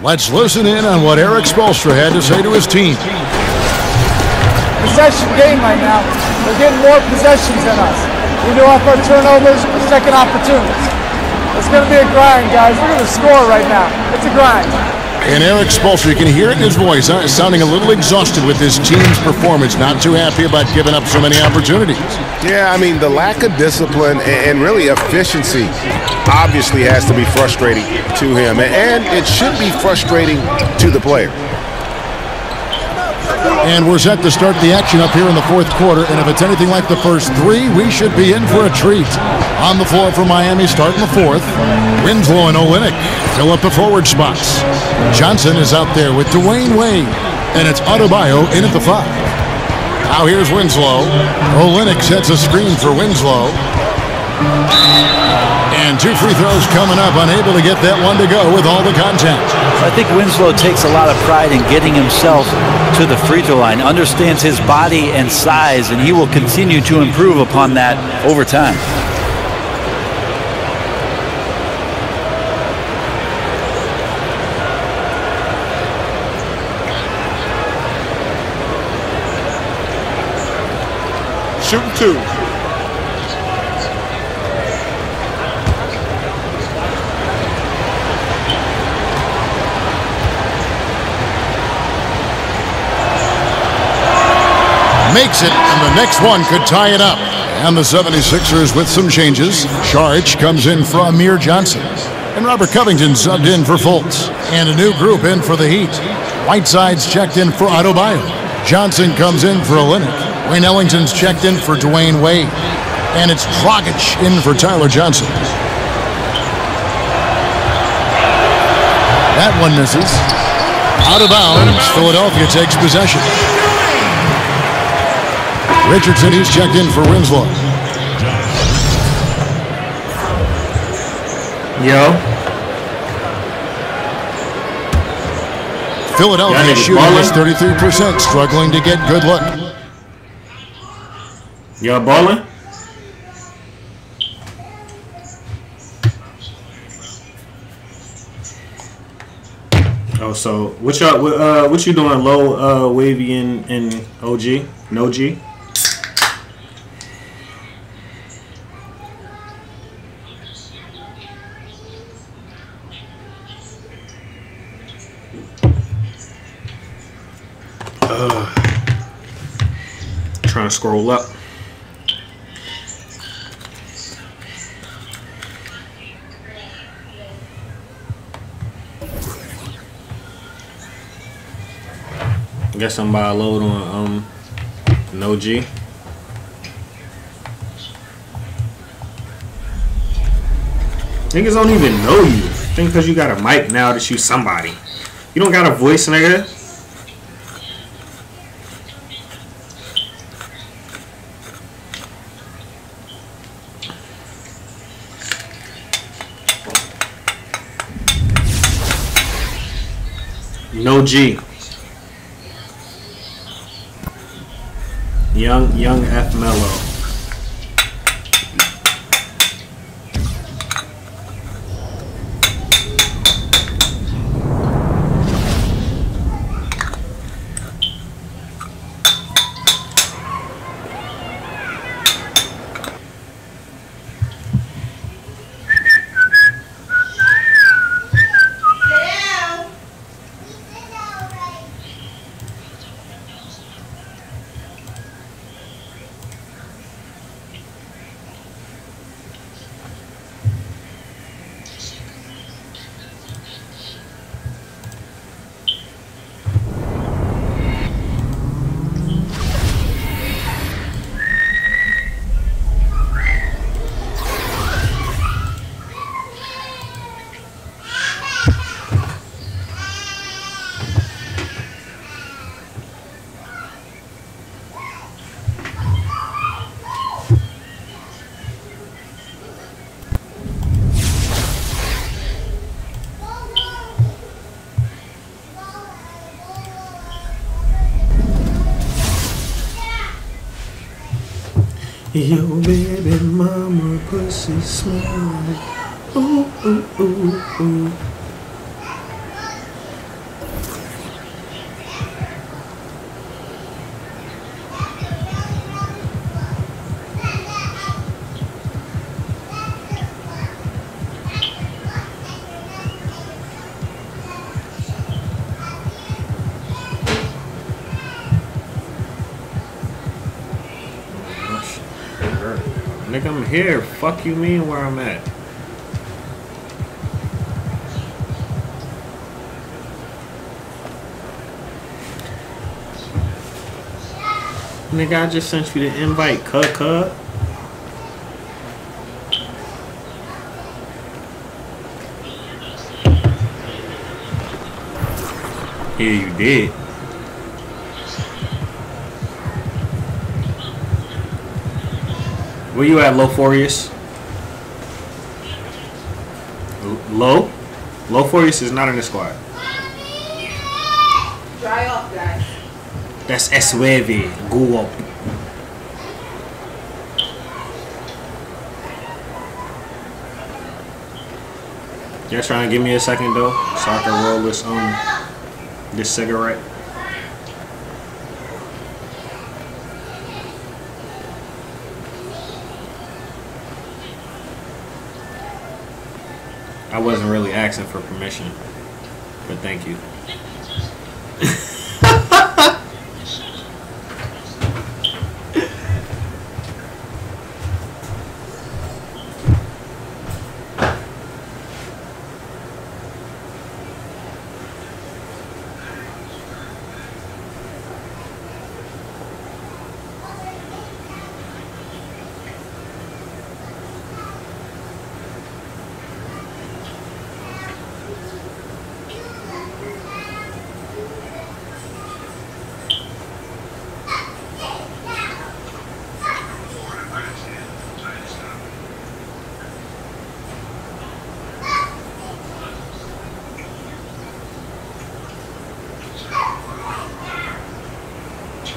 [SPEAKER 10] Let's listen in on what Eric Spoelstra had to say to his team.
[SPEAKER 14] Possession game right now. We're getting more possessions than us. We do off our turnovers, our second opportunities. It's going to be a grind, guys. We're going to score right now. It's a grind.
[SPEAKER 10] And Eric Spoelstra, you can hear it in his voice, sounding a little exhausted with his team's performance, not too happy about giving up so many opportunities.
[SPEAKER 12] Yeah, I mean, the lack of discipline and really efficiency obviously has to be frustrating to him, and it should be frustrating to the player.
[SPEAKER 10] And we're set to start the action up here in the fourth quarter, and if it's anything like the first three, we should be in for a treat. On the floor for Miami starting the fourth, Winslow and Olynyk fill up the forward spots. Johnson is out there with Dwayne Wade, and it's Adebayo in at the 5. Now here's Winslow. Olynyk sets a screen for Winslow. And 2 free throws coming up, unable to get that one to go with all the contact.
[SPEAKER 11] I think Winslow takes a lot of pride in getting himself to the free throw line, understands his body and size, and he will continue to improve upon that over time.
[SPEAKER 3] Shooting 2.
[SPEAKER 10] Makes it, and the next one could tie it up. And the 76ers with some changes. Saric comes in for Amir Johnson. And Robert Covington subbed in for Fultz. And a new group in for the Heat. Whiteside's checked in for Adebayo. Johnson comes in for Olynyk. Wayne Ellington's checked in for Dwayne Wade. And it's Dragic in for Tyler Johnson. That one misses. Out of bounds, Philadelphia takes possession. Richardson, he's checked in for Winslow.
[SPEAKER 15] Yo.
[SPEAKER 10] Philadelphia shooting is 33%, struggling to get good look.
[SPEAKER 15] Y'all balling? Oh, so what y'all what you doing? Low, wavy, and OG? No G? Trying to scroll up. Guess I'm by a load on no G. Niggas don't even know you. Think because you got a mic now that you somebody. You don't got a voice, nigga. No G. Young F Mellow. Yo, baby, mama, pussy smell like ooh, ooh, ooh, ooh. Nigga, I'm here. Fuck you mean where I'm at. Nigga, I just sent you the invite, cut. Yeah, you did. Where you at, Loforius? Loforius is not in the squad.
[SPEAKER 2] Dry off, guys.
[SPEAKER 15] That's S9. Go up. You guys trying to give me a second though, so I can roll this cigarette. I wasn't really asking for permission, but thank you.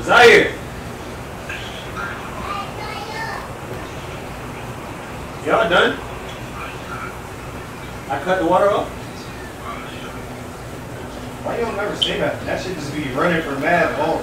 [SPEAKER 15] Zaire! Y'all done? I cut the water off? Why you don't ever say that? That should just be running for mad ball.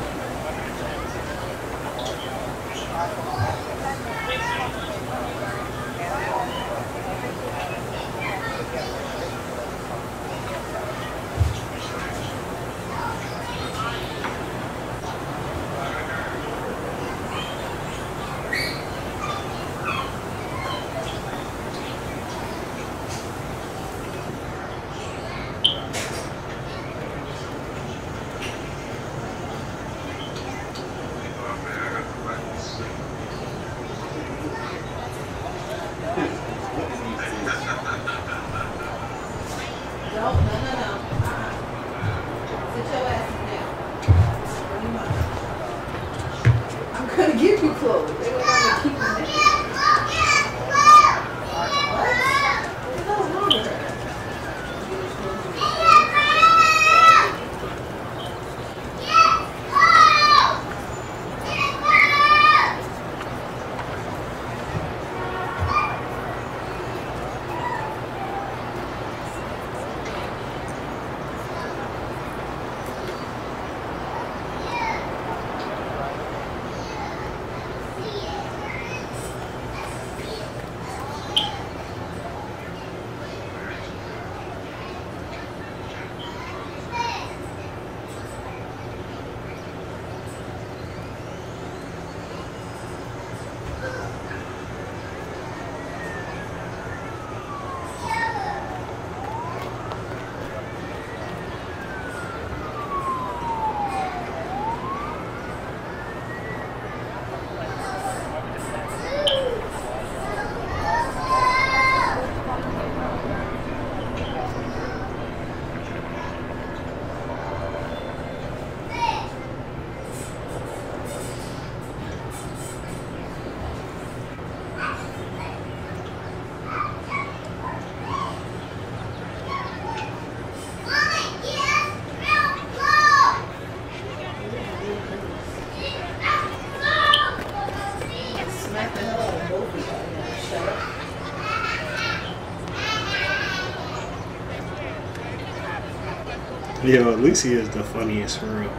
[SPEAKER 15] Yo, Lucy is the funniest for real.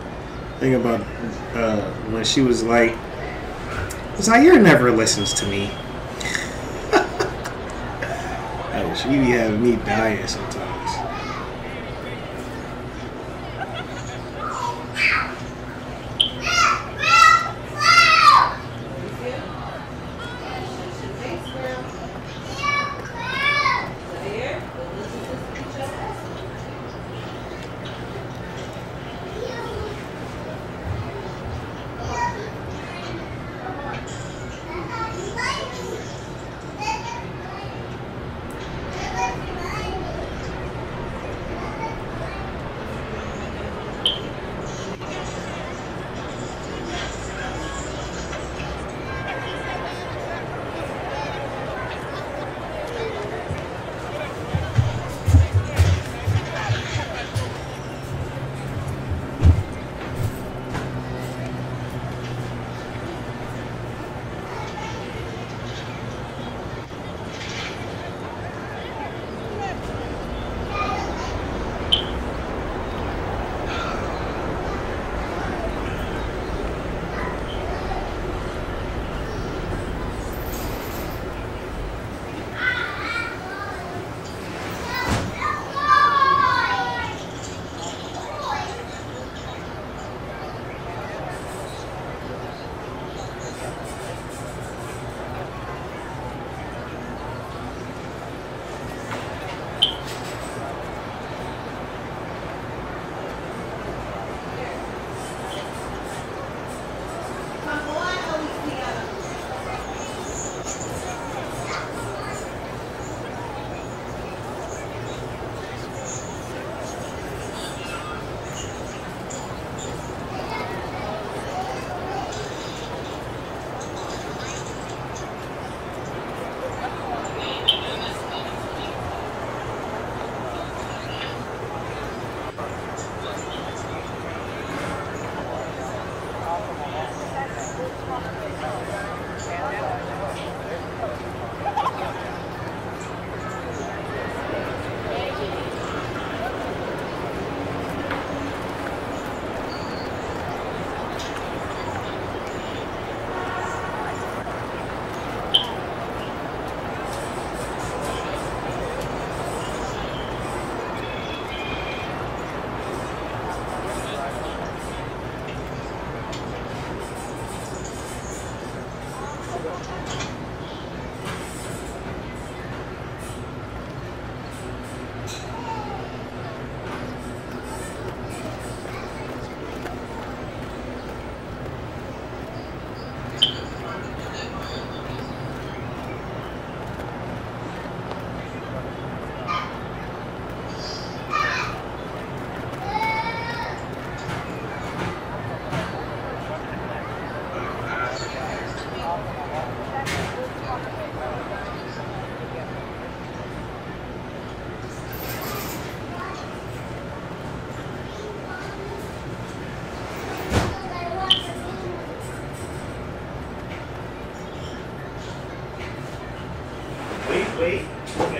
[SPEAKER 15] Think about when she was like, Zaire never listens to me. Like, she be having me dying sometimes.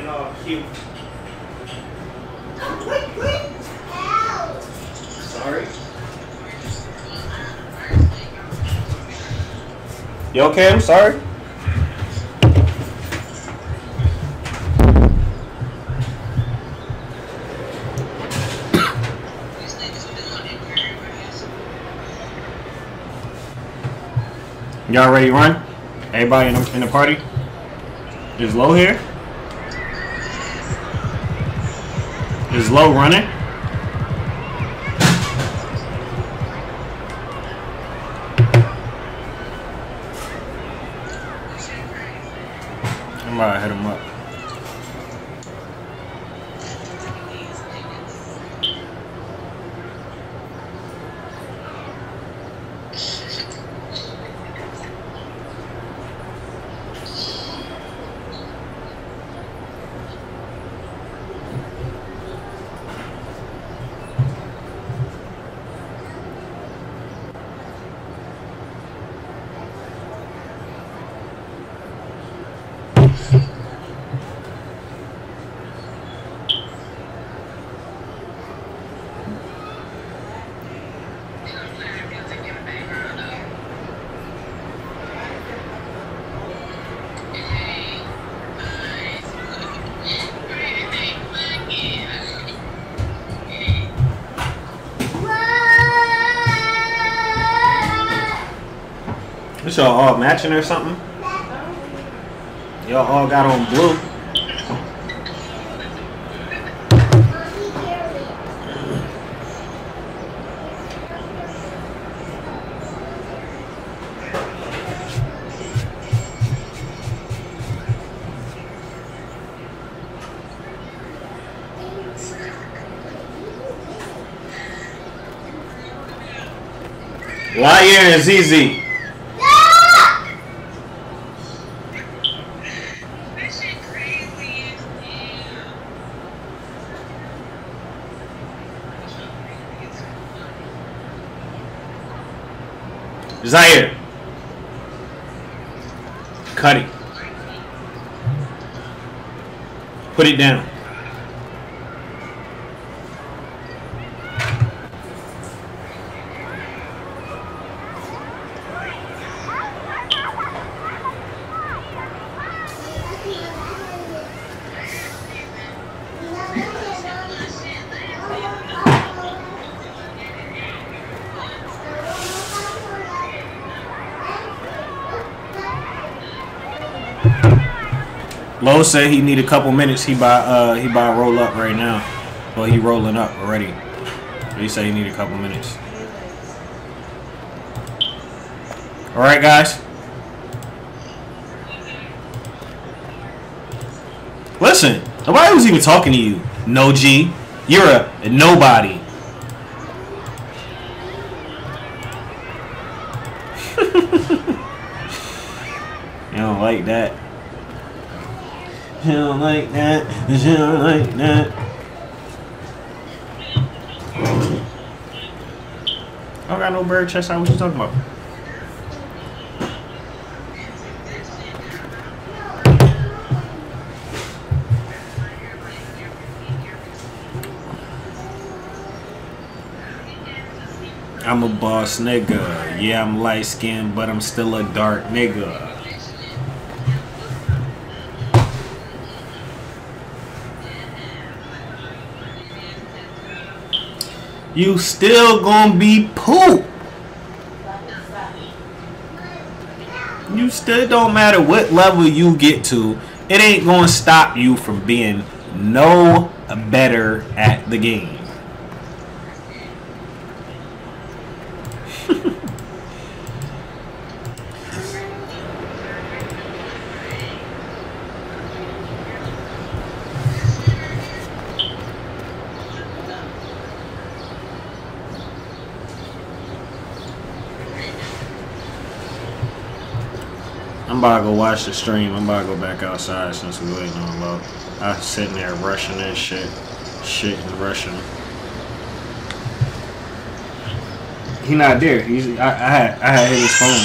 [SPEAKER 1] getting all cute. Sorry. You okay? I'm sorry. Y'all ready to run? Everybody in the party? Is Low here? Is Low running? I'm about to hit him up. This y'all all matching or something? Y'all all got on blue. Lion and ZZ. Zaire. Cut it. Put it down. Lowe said he need a couple minutes. He by roll up right now. Well, he rolling up already. He said he need a couple minutes. All right, guys. Listen, nobody was even talking to you. No G, you're a nobody. You don't like that. You don't like that. You don't like that. I don't got no bird chest out. What you talking about? I'm a boss nigga. Yeah, I'm light skinned, but I'm still a dark nigga. You still gonna be poop. You still don't matter what level you get to. It ain't gonna stop you from being no better at the game. I'm about to go watch the stream. I'm about to go back outside since we're waiting on Low. I was sitting there rushing this shit and rushing. He not there. I had hit his phone.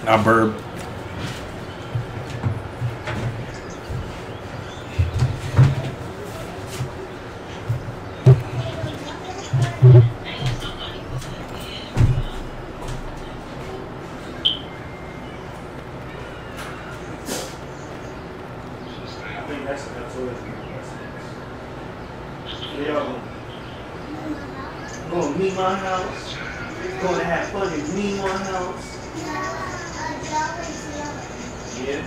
[SPEAKER 1] I burp.
[SPEAKER 16] Going to meet my house. Going to have fun in me my house. Yeah.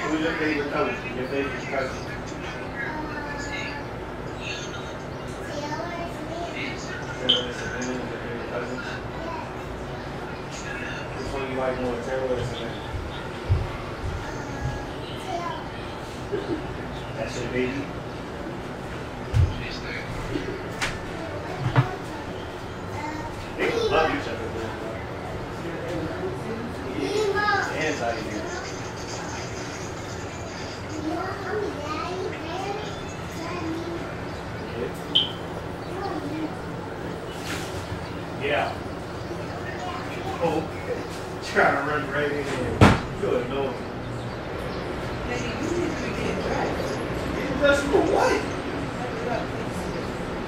[SPEAKER 16] Who's your favorite cousin? Your favorite cousin? Taylor and Savannah, your favorite cousins? Which one you like more, Taylor or Savannah? That's your baby? They love each other, bro. And how you do. Yeah. Oh, trying to run right in there. Good Lord. That's for what?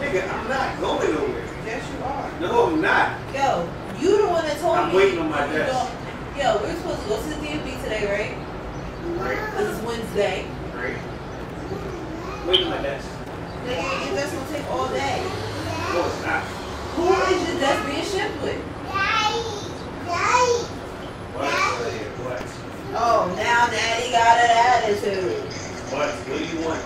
[SPEAKER 16] Nigga, I'm not going nowhere.
[SPEAKER 2] Yes, you are.
[SPEAKER 16] No, I'm not.
[SPEAKER 2] Yo, you the one that told me.
[SPEAKER 16] I'm waiting on my desk.
[SPEAKER 2] Yo, we're supposed to go to the DMV today, right?
[SPEAKER 16] Right.
[SPEAKER 2] Because it's Wednesday.
[SPEAKER 16] Right. Waiting on my desk.
[SPEAKER 2] Nigga, your desk will take all day.
[SPEAKER 16] No, it's not.
[SPEAKER 2] Who is your desk being shipped with?
[SPEAKER 16] What?
[SPEAKER 2] Oh, now Daddy got an attitude.
[SPEAKER 16] What do you want?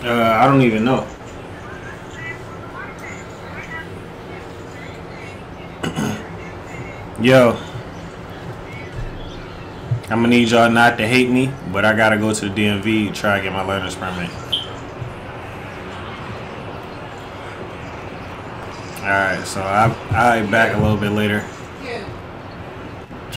[SPEAKER 1] I don't even know. Yo, I'm gonna need y'all not to hate me, but I gotta go to the DMV to try to get my learner's permit. Alright, so I'll be back a little bit later.